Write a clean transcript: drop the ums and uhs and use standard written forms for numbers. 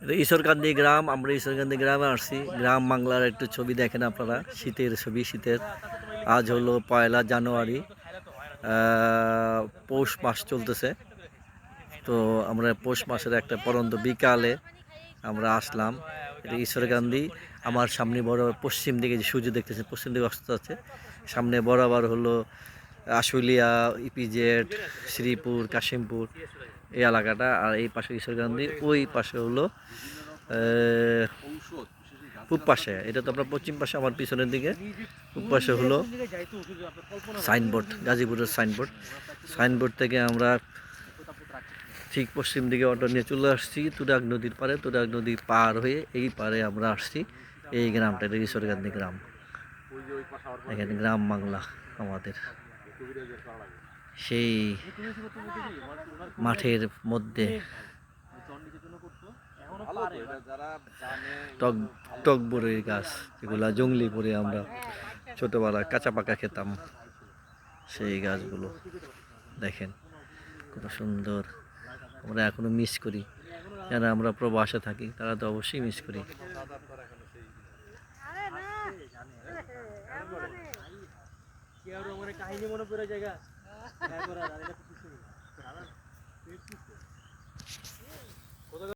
এটা ঈশ্বরকান্দি গ্রাম। আমরা ঈশ্বরকান্দি গ্রামে আসছি। গ্রাম বাংলার একটু ছবি দেখেন আপনারা, শীতের ছবি, শীতের। আজ হলো 1 জানুয়ারি, পৌষ মাস চলতেছে। তো আমরা পৌষ মাসের একটা পরন্ত বিকালে আমরা আসলাম। এটা ঈশ্বরকান্দি। আমার সামনে বড় পশ্চিম দিকে যে সূর্য দেখতেছে, পশ্চিম দিকে অস্ত আছে। সামনে বরাবর হলো আশুলিয়া, ইপিজেড, শ্রীপুর, কাশিমপুর এই এলাকাটা। আর এই পাশে ঈশ্বরকান্দি, ওই পাশে হলো পূব পাশে। এটা তো আপনার পশ্চিম পাশে, আমার পিছনের দিকে। পূব পাশে হলো সাইনবোর্ড, গাজীপুরের সাইনবোর্ড। সাইনবোর্ড থেকে আমরা ঠিক পশ্চিম দিকে অটো নিয়ে চলে আসছি তুরাগ নদীর পারে। তুরাগ নদী পার হয়ে এই পারে আমরা আসছি এই গ্রামটা, এটা ঈশ্বরকান্দি গ্রাম। এখানে গ্রাম বাংলা আমাদের সেই মাঠের মধ্যে টক টকবরের গাছ, যেগুলা জঙ্গলি পরে আমরা ছোটবেলায় কাঁচা পাকা খেতাম, সেই গাছগুলো দেখেন কত সুন্দর। আমরা এখনো মিস করি, যারা আমরা প্রবাসে থাকি তারা তো অবশ্যই মিস করি। কাহিনী মনে পড়ে জায়গা